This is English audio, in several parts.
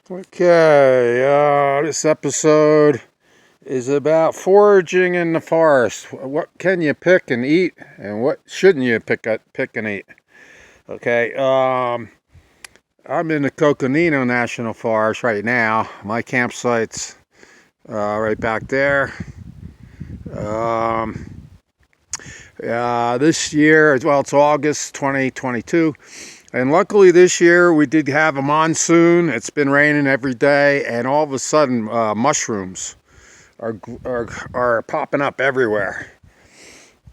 Okay, this episode is about foraging in the forest. What can you pick and eat, and what shouldn't you pick and eat? Okay, I'm in the Coconino National Forest right now. My campsite's right back there. This year, well, it's August 2022. And luckily this year we did have a monsoon. It's been raining every day, and all of a sudden mushrooms are popping up everywhere.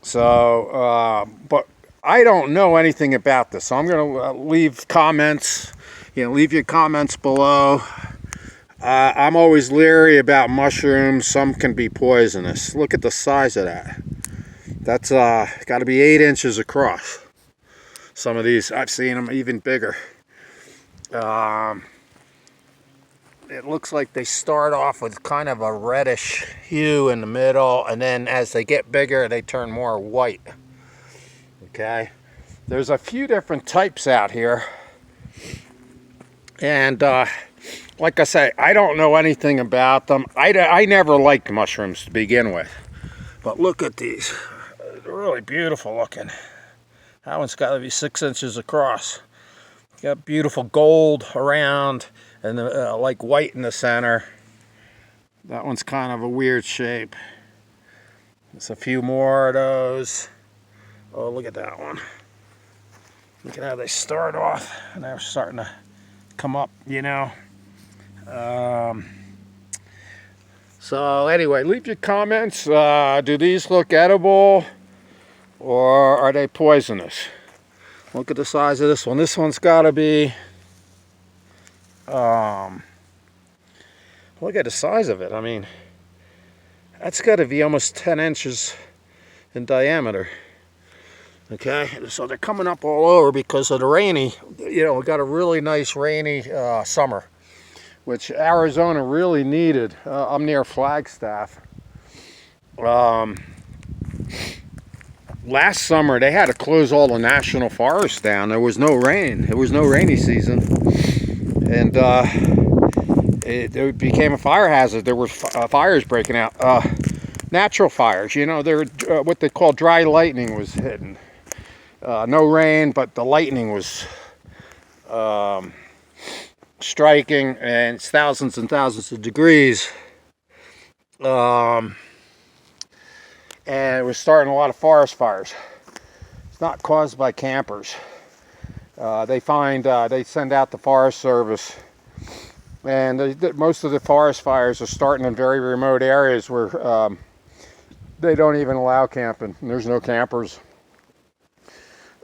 So, but I don't know anything about this, so I'm going to leave comments. Leave your comments below. I'm always leery about mushrooms. Some can be poisonous. Look at the size of that. That's got to be 8 inches across. Some of these, I've seen them even bigger. It looks like they start off with kind of a reddish hue in the middle, and then as they get bigger, they turn more white. Okay, there's a few different types out here, and like I say, I don't know anything about them. I never liked mushrooms to begin with, but look at these. They're really beautiful looking. That one's got to be 6 inches across. Got beautiful gold around and like white in the center. That one's kind of a weird shape. There's a few more of those. Oh, look at that one. Look at how they start off and they're starting to come up, So anyway, leave your comments. Do these look edible? Or are they poisonous? Look at the size of this one. This one's got to be, look at the size of it. I mean, that's got to be almost 10 inches in diameter. Okay, so they're coming up all over because of the rainy, we got a really nice rainy summer, which Arizona really needed. I'm near Flagstaff. Last summer, they had to close all the national forests down. There was no rain. It was no rainy season. And it became a fire hazard. There were fires breaking out. Natural fires, they're what they call dry lightning was hitting. No rain, but the lightning was striking, and it's thousands and thousands of degrees. And it was starting a lot of forest fires. It's not caused by campers. They send out the Forest Service, and most of the forest fires are starting in very remote areas where they don't even allow camping. There's no campers.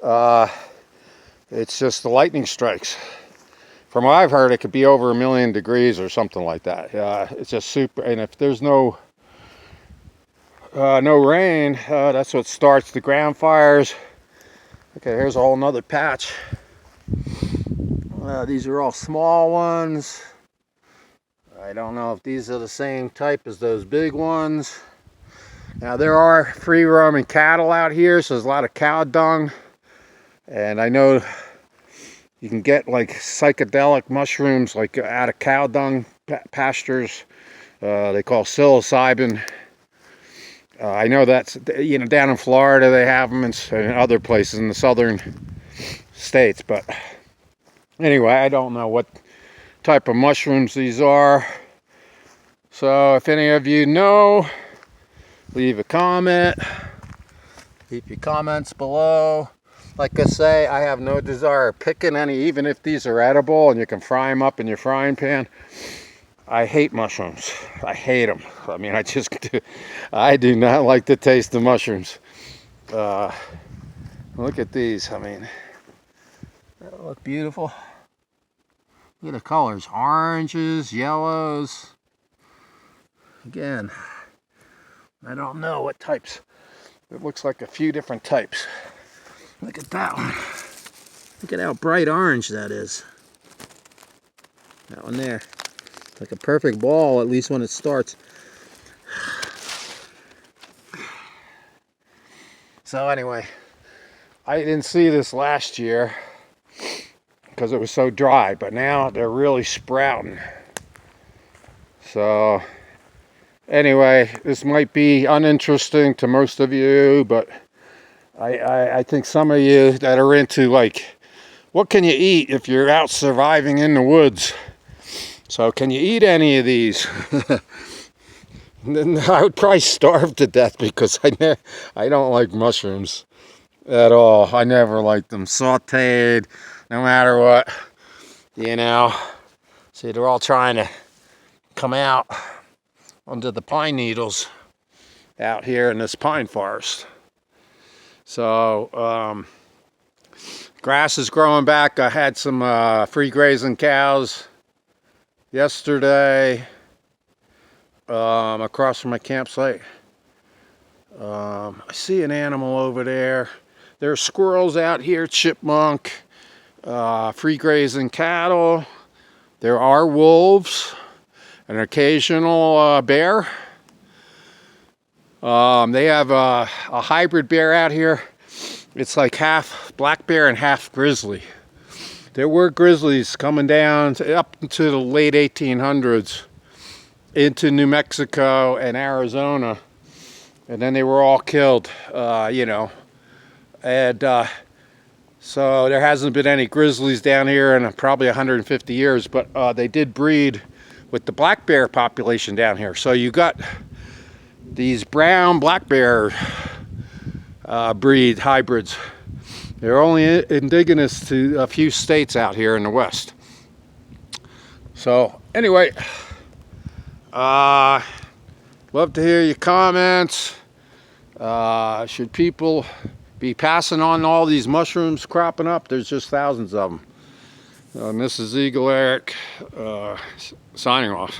It's just the lightning strikes. From what I've heard, it could be over 1 million degrees or something like that. It's just super, and if there's no rain, that's what starts the ground fires. Okay, here's a whole nother patch. These are all small ones. I don't know if these are the same type as those big ones. Now, there are free roaming cattle out here, so there's a lot of cow dung. And I know you can get like psychedelic mushrooms like out of cow dung pastures. They call psilocybin. I know that's, down in Florida they have them, and other places in the southern states. But anyway, I don't know what type of mushrooms these are. So if any of you know, leave a comment. Keep your comments below. Like I say, I have no desire of picking any, even if these are edible and you can fry them up in your frying pan. I hate mushrooms. I hate them. I mean, I do not like the taste of mushrooms. Look at these. I mean, they look beautiful. Look at the colors. Oranges, yellows. Again, I don't know what types. It looks like a few different types. Look at that one. Look at how bright orange that is. That one there. Like a perfect ball, at least when it starts. So anyway, I didn't see this last year because it was so dry, but now they're really sprouting. So anyway, this might be uninteresting to most of you, but I think some of you that are into, like, what can you eat if you're out surviving in the woods? So can you eat any of these? Then I would probably starve to death, because I don't like mushrooms at all. I never liked them sauteed, no matter what, you know. See, they're all trying to come out under the pine needles out here in this pine forest. So grass is growing back. I had some free grazing cows yesterday across from my campsite. I see an animal over there. There are squirrels out here, chipmunk, free grazing cattle. There are wolves, an occasional bear. They have a hybrid bear out here. It's like half black bear and half grizzly. There were grizzlies coming down up into the late 1800s into New Mexico and Arizona, and then they were all killed, you know. And so there hasn't been any grizzlies down here in probably 150 years, but they did breed with the black bear population down here. So you got these brown black bear breed hybrids. They're only indigenous to a few states out here in the West. So anyway, love to hear your comments. Should people be passing on all these mushrooms cropping up? There's just thousands of them. And this is Eagle Eric signing off.